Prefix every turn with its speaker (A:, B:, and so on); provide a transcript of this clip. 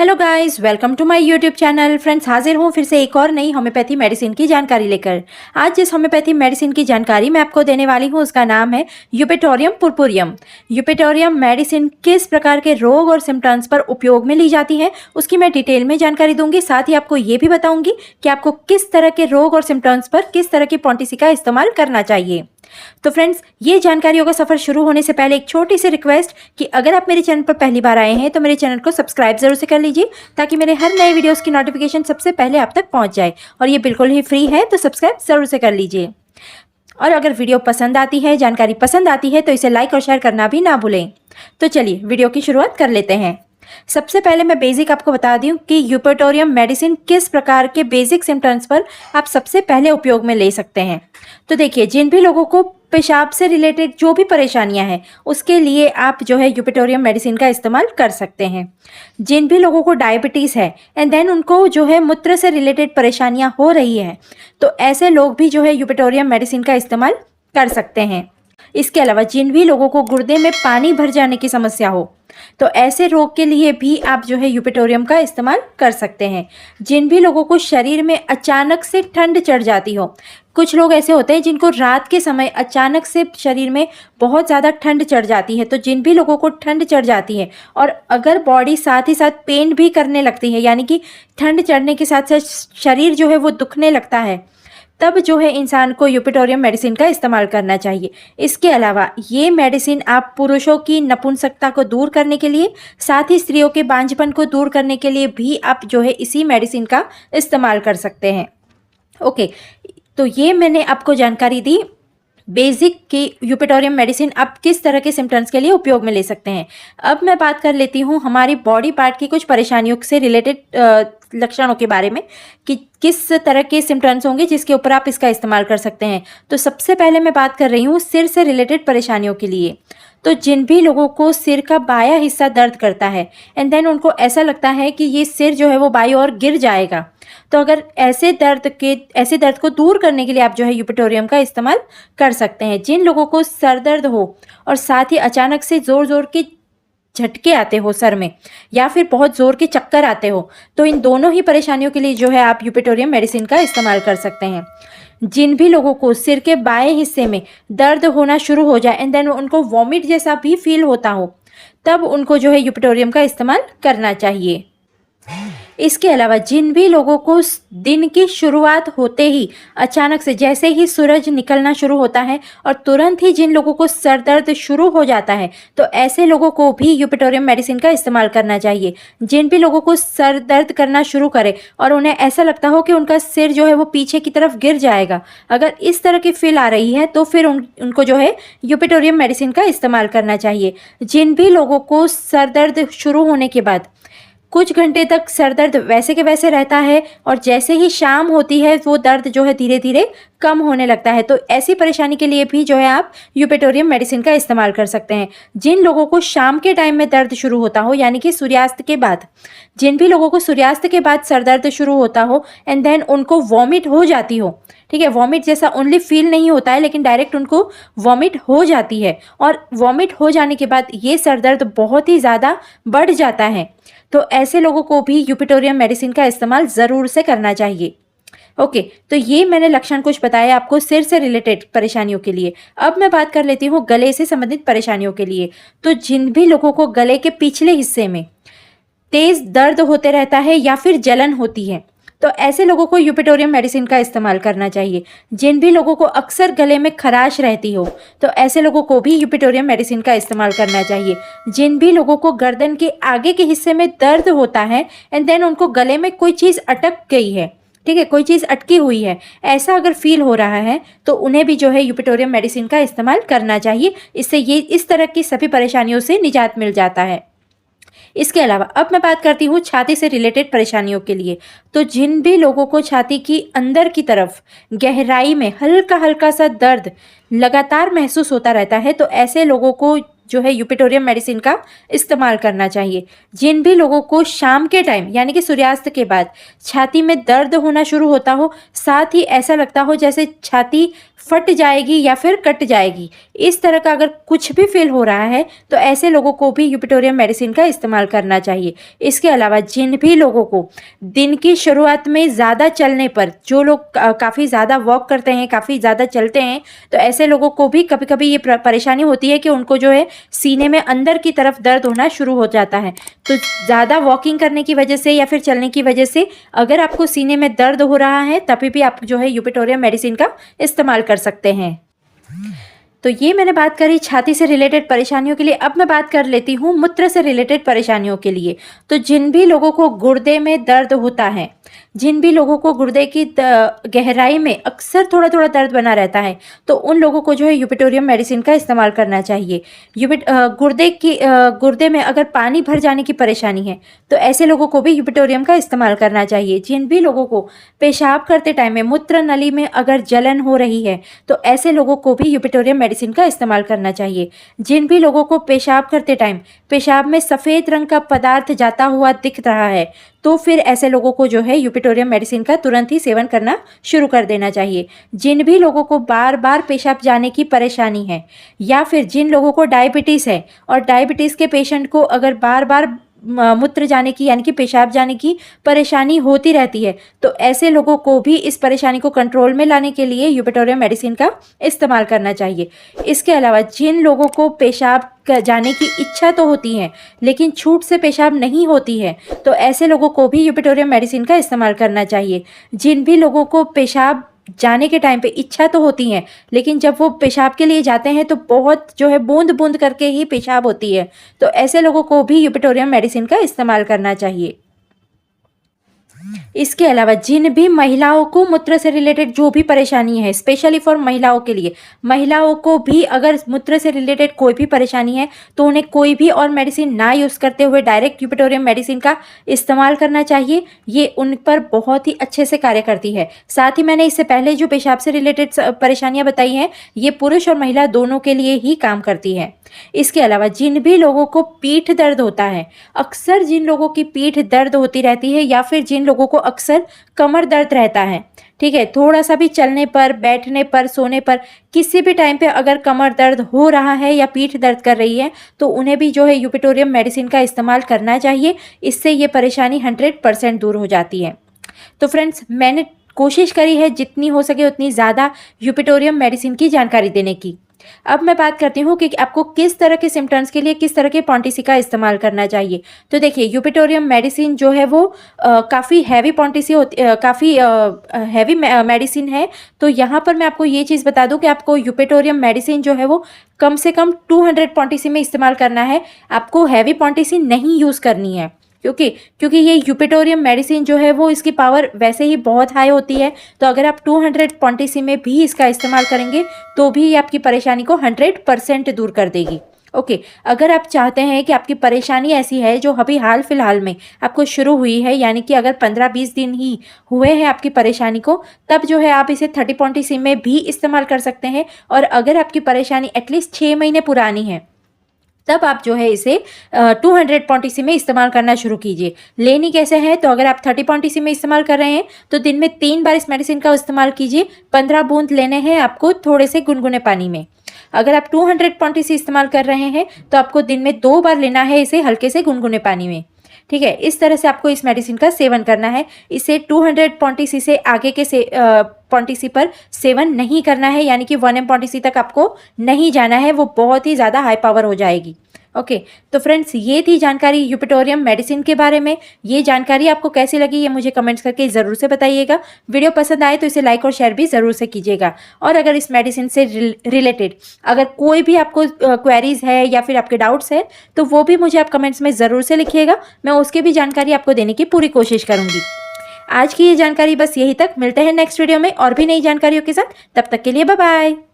A: Hello guys, welcome to my YouTube channel. Friends, हाजिर हूँ फिर से एक और नई होम्योपैथी मेडिसिन की जानकारी लेकर। आज जिस होम्योपैथी मेडिसिन की जानकारी मैं आपको देने वाली हूँ उसका नाम है यूपेटोरियम पुर्पुरियम। यूपेटोरियम मेडिसिन किस प्रकार के रोग और सिम्टम्स पर उपयोग में ली जाती है उसकी मैं डिटेल में जानकारी दूंगी। साथ ही आपको ये भी बताऊंगी कि आपको किस तरह के रोग और सिम्टम्स पर किस तरह की पॉन्टिसी का इस्तेमाल करना चाहिए। तो फ्रेंड्स, ये जानकारियों का सफर शुरू होने से पहले एक छोटी सी रिक्वेस्ट कि अगर आप मेरे चैनल पर पहली बार आए हैं तो मेरे चैनल को सब्सक्राइब जरूर से कर लीजिए ताकि मेरे हर नए वीडियोस की नोटिफिकेशन सबसे पहले आप तक पहुंच जाए। और ये बिल्कुल ही फ्री है, तो सब्सक्राइब जरूर से कर लीजिए। और अगर वीडियो पसंद आती है, जानकारी पसंद आती है तो इसे लाइक और शेयर करना भी ना भूलें। तो चलिए वीडियो की शुरुआत कर लेते हैं। सबसे पहले मैं बेसिक आपको बता दूं कि यूपेटोरियम मेडिसिन किस प्रकार के बेसिक सिम्टम्स पर आप सबसे पहले उपयोग में ले सकते हैं। तो देखिए, जिन भी लोगों को पेशाब से रिलेटेड जो भी परेशानियां हैं उसके लिए आप जो है यूपेटोरियम मेडिसिन का इस्तेमाल कर सकते हैं। जिन भी लोगों को डायबिटीज़ है एंड देन उनको जो है मूत्र से रिलेटेड परेशानियां हो रही है तो ऐसे लोग भी जो है यूपेटोरियम मेडिसिन का इस्तेमाल कर सकते हैं। इसके अलावा जिन भी लोगों को गुर्दे में पानी भर जाने की समस्या हो तो ऐसे रोग के लिए भी आप जो है यूपेटोरियम का इस्तेमाल कर सकते हैं। जिन भी लोगों को शरीर में अचानक से ठंड चढ़ जाती हो, कुछ लोग ऐसे होते हैं जिनको रात के समय अचानक से शरीर में बहुत ज़्यादा ठंड चढ़ जाती है, तो जिन भी लोगों को ठंड चढ़ जाती है और अगर बॉडी साथ ही साथ पेन भी करने लगती है, यानी कि ठंड चढ़ने के साथ साथ शरीर जो है वो दुखने लगता है, तब जो है इंसान को यूपेटोरियम मेडिसिन का इस्तेमाल करना चाहिए। इसके अलावा ये मेडिसिन आप पुरुषों की नपुंसकता को दूर करने के लिए, साथ ही स्त्रियों के बांझपन को दूर करने के लिए भी आप जो है इसी मेडिसिन का इस्तेमाल कर सकते हैं। ओके, तो ये मैंने आपको जानकारी दी बेसिक की यूपेटोरियम मेडिसिन आप किस तरह के सिम्टम्स के लिए उपयोग में ले सकते हैं। अब मैं बात कर लेती हूँ हमारी बॉडी पार्ट की कुछ परेशानियों से रिलेटेड लक्षणों के बारे में कि किस तरह के सिम्टम्स होंगे जिसके ऊपर आप इसका इस्तेमाल कर सकते हैं। तो सबसे पहले मैं बात कर रही हूँ सिर से रिलेटेड परेशानियों के लिए। तो जिन भी लोगों को सिर का बायां हिस्सा दर्द करता है एंड देन उनको ऐसा लगता है कि ये सिर जो है वो बाईं ओर गिर जाएगा, तो अगर ऐसे दर्द को दूर करने के लिए आप जो है यूपेटोरियम का इस्तेमाल कर सकते हैं। जिन लोगों को सर दर्द हो और साथ ही अचानक से ज़ोर ज़ोर के झटके आते हो सर में या फिर बहुत ज़ोर के चक्कर आते हो, तो इन दोनों ही परेशानियों के लिए जो है आप यूपेटोरियम मेडिसिन का इस्तेमाल कर सकते हैं। जिन भी लोगों को सिर के बाएं हिस्से में दर्द होना शुरू हो जाए एंड देन उनको वॉमिट जैसा भी फील होता हो, तब उनको जो है यूपेटोरियम का इस्तेमाल करना चाहिए। इसके अलावा जिन भी लोगों को दिन की शुरुआत होते ही अचानक से जैसे ही सूरज निकलना शुरू होता है और तुरंत ही जिन लोगों को सर दर्द शुरू हो जाता है, तो ऐसे लोगों को भी यूपेटोरियम मेडिसिन का इस्तेमाल करना चाहिए। जिन भी लोगों को सर दर्द करना शुरू करे और उन्हें ऐसा लगता हो कि उनका सिर जो है वो पीछे की तरफ गिर जाएगा, अगर इस तरह की फील आ रही है तो फिर उनको जो है यूपेटोरियम मेडिसिन का इस्तेमाल करना चाहिए। जिन भी लोगों को सर दर्द शुरू होने के बाद कुछ घंटे तक सर दर्द वैसे के वैसे रहता है और जैसे ही शाम होती है वो दर्द जो है धीरे धीरे कम होने लगता है, तो ऐसी परेशानी के लिए भी जो है आप यूपेटोरियम मेडिसिन का इस्तेमाल कर सकते हैं। जिन लोगों को शाम के टाइम में दर्द शुरू होता हो, यानी कि सूर्यास्त के बाद, जिन भी लोगों को सूर्यास्त के बाद सर दर्द शुरू होता हो एंड देन उनको वॉमिट हो जाती हो, ठीक है, वॉमिट जैसा ओनली फील नहीं होता है लेकिन डायरेक्ट उनको वॉमिट हो जाती है और वॉमिट हो जाने के बाद ये सर दर्द बहुत ही ज़्यादा बढ़ जाता है, तो ऐसे लोगों को भी यूपेटोरियम मेडिसिन का इस्तेमाल ज़रूर से करना चाहिए। ओके, तो ये मैंने लक्षण कुछ बताया आपको सिर से रिलेटेड परेशानियों के लिए। अब मैं बात कर लेती हूँ गले से संबंधित परेशानियों के लिए। तो जिन भी लोगों को गले के पिछले हिस्से में तेज़ दर्द होते रहता है या फिर जलन होती है, तो ऐसे लोगों को यूपेटोरियम मेडिसिन का इस्तेमाल करना चाहिए। जिन भी लोगों को अक्सर गले में खराश रहती हो तो ऐसे लोगों को भी यूपेटोरियम मेडिसिन का इस्तेमाल करना चाहिए। जिन भी लोगों को गर्दन के आगे के हिस्से में दर्द होता है एंड देन उनको गले में कोई चीज़ अटक गई है, ठीक है, कोई चीज़ अटकी हुई है, ऐसा अगर फील हो रहा है तो उन्हें भी जो है यूपेटोरियम मेडिसिन का इस्तेमाल करना चाहिए। इससे ये इस तरह की सभी परेशानियों से निजात मिल जाता है। इसके अलावा अब मैं बात करती हूँ छाती से रिलेटेड परेशानियों के लिए। तो जिन भी लोगों को छाती की अंदर की तरफ गहराई में हल्का हल्का सा दर्द लगातार महसूस होता रहता है, तो ऐसे लोगों को जो है यूपिटोरियम मेडिसिन का इस्तेमाल करना चाहिए। जिन भी लोगों को शाम के टाइम यानी कि सूर्यास्त के बाद छाती में दर्द होना शुरू होता हो, साथ ही ऐसा लगता हो जैसे छाती फट जाएगी या फिर कट जाएगी, इस तरह का अगर कुछ भी फील हो रहा है तो ऐसे लोगों को भी यूपिटोरियम मेडिसिन का इस्तेमाल करना चाहिए। इसके अलावा जिन भी लोगों को दिन की शुरुआत में ज़्यादा चलने पर, जो लोग काफ़ी ज़्यादा वॉक करते हैं, काफ़ी ज़्यादा चलते हैं, तो ऐसे लोगों को भी कभी कभी ये परेशानी होती है कि उनको जो है सीने में अंदर की तरफ दर्द होना शुरू हो जाता है। तो ज़्यादा वॉकिंग करने की वजह से या फिर चलने की वजह से अगर आपको सीने में दर्द हो रहा है तभी भी आप जो है यूपिटोरियम मेडिसिन का इस्तेमाल कर सकते हैं। तो ये मैंने बात करी छाती से रिलेटेड परेशानियों के लिए। अब मैं बात कर लेती हूँ मूत्र से रिलेटेड परेशानियों के लिए। तो जिन भी लोगों को गुर्दे में दर्द होता है, जिन भी लोगों को गुर्दे की गहराई में अक्सर थोड़ा थोड़ा दर्द बना रहता है, तो उन लोगों को जो है यूपिटोरियम मेडिसिन का इस्तेमाल करना चाहिए। गुर्दे में अगर पानी भर जाने की परेशानी है तो ऐसे लोगों को भी यूपिटोरियम का इस्तेमाल करना चाहिए। जिन भी लोगों को पेशाब करते टाइम में मूत्र नली में अगर जलन हो रही है तो ऐसे लोगों को भी यूपिटोरियम मेडिसिन का इस्तेमाल करना चाहिए। जिन भी लोगों को पेशाब करते टाइम पेशाब में सफ़ेद रंग का पदार्थ जाता हुआ दिख रहा है तो फिर ऐसे लोगों को जो है यूपिटोरियम मेडिसिन का तुरंत ही सेवन करना शुरू कर देना चाहिए। जिन भी लोगों को बार बार पेशाब जाने की परेशानी है या फिर जिन लोगों को डायबिटीज़ है और डायबिटीज़ के पेशेंट को अगर बार बार मूत्र जाने की यानी कि पेशाब जाने की परेशानी होती रहती है तो ऐसे लोगों को भी इस परेशानी को कंट्रोल में लाने के लिए यूपिटोरियम मेडिसिन का इस्तेमाल करना चाहिए। इसके अलावा जिन लोगों को पेशाब जाने की इच्छा तो होती है लेकिन छूट से पेशाब नहीं होती है तो ऐसे लोगों को भी यूपिटोरियम मेडिसिन का इस्तेमाल करना चाहिए। जिन भी लोगों को पेशाब जाने के टाइम पे इच्छा तो होती है लेकिन जब वो पेशाब के लिए जाते हैं तो बहुत जो है बूंद बूंद करके ही पेशाब होती है, तो ऐसे लोगों को भी यूपिटोरियम मेडिसिन का इस्तेमाल करना चाहिए। इसके अलावा जिन भी महिलाओं को मूत्र से रिलेटेड जो भी परेशानी है, स्पेशली फॉर महिलाओं के लिए, महिलाओं को भी अगर मूत्र से रिलेटेड कोई भी परेशानी है तो उन्हें कोई भी और मेडिसिन ना यूज़ करते हुए डायरेक्ट यूपिटोरियम मेडिसिन का इस्तेमाल करना चाहिए। ये उन पर बहुत ही अच्छे से कार्य करती है। साथ ही मैंने इससे पहले जो पेशाब से रिलेटेड परेशानियां बताई हैं ये पुरुष और महिला दोनों के लिए ही काम करती है। इसके अलावा जिन भी लोगों को पीठ दर्द होता है, अक्सर जिन लोगों की पीठ दर्द होती रहती है या फिर जिन लोगों को अक्सर कमर दर्द रहता है, ठीक है, थोड़ा सा भी चलने पर, बैठने पर, सोने पर, किसी भी टाइम पे अगर कमर दर्द हो रहा है या पीठ दर्द कर रही है तो उन्हें भी जो है यूपिटोरियम मेडिसिन का इस्तेमाल करना चाहिए। इससे ये परेशानी 100% दूर हो जाती है। तो फ्रेंड्स, मैंने कोशिश करी है जितनी हो सके उतनी ज़्यादा यूपिटोरियम मेडिसिन की जानकारी देने की। अब मैं बात करती हूँ कि आपको किस तरह के सिम्टम्स के लिए किस तरह के पॉन्टिसी का इस्तेमाल करना चाहिए। तो देखिए, यूपिटोरियम मेडिसिन जो है वो काफ़ी हैवी पॉन्टिसी होती, काफ़ी हैवी मेडिसिन है। तो यहाँ पर मैं आपको ये चीज़ बता दूँ कि आपको यूपिटोरियम मेडिसिन जो है वो कम से कम 200 पॉन्टिसी में इस्तेमाल करना है। आपको हैवी पॉन्टिसी नहीं यूज़ करनी है क्योंकि ये यूपिटोरियम मेडिसिन जो है वो इसकी पावर वैसे ही बहुत हाई होती है। तो अगर आप 200 पॉन्टिसी में भी इसका इस्तेमाल करेंगे तो भी ये आपकी परेशानी को 100% दूर कर देगी। ओके, अगर आप चाहते हैं कि आपकी परेशानी ऐसी है जो अभी हाल फिलहाल में आपको शुरू हुई है, यानी कि अगर 15-20 दिन ही हुए हैं आपकी परेशानी को, तब जो है आप इसे 30 पॉन्टिसी में भी इस्तेमाल कर सकते हैं। और अगर आपकी परेशानी एटलीस्ट 6 महीने पुरानी है तब आप जो है इसे 200 पॉन्टिसी में इस्तेमाल करना शुरू कीजिए। लेनी कैसे है, तो अगर आप 30 पॉन्टिसी में इस्तेमाल कर रहे हैं तो दिन में 3 बार इस मेडिसिन का इस्तेमाल कीजिए। 15 बूंद लेने हैं आपको थोड़े से गुनगुने पानी में। अगर आप 200 पॉन्टिसी इस्तेमाल कर रहे हैं तो आपको दिन में 2 बार लेना है इसे हल्के से गुनगुने पानी में। ठीक है, इस तरह से आपको इस मेडिसिन का सेवन करना है। इसे 200 पॉन्टिसी से आगे के पॉन्टिसी पर सेवन नहीं करना है, यानी कि 1 पॉन्टिसी तक आपको नहीं जाना है, वो बहुत ही ज़्यादा हाई पावर हो जाएगी। ओके, तो फ्रेंड्स, ये थी जानकारी यूपिटोरियम मेडिसिन के बारे में। ये जानकारी आपको कैसी लगी ये मुझे कमेंट्स करके ज़रूर से बताइएगा। वीडियो पसंद आए तो इसे लाइक और शेयर भी ज़रूर से कीजिएगा। और अगर इस मेडिसिन से रिलेटेड अगर कोई भी आपको क्वेरीज है या फिर आपके डाउट्स है तो वो भी मुझे आप कमेंट्स में ज़रूर से लिखिएगा। मैं उसकी भी जानकारी आपको देने की पूरी कोशिश करूँगी। आज की ये जानकारी बस यही तक। मिलते हैं नेक्स्ट वीडियो में और भी नई जानकारियों के साथ। तब तक के लिए बाय बाय।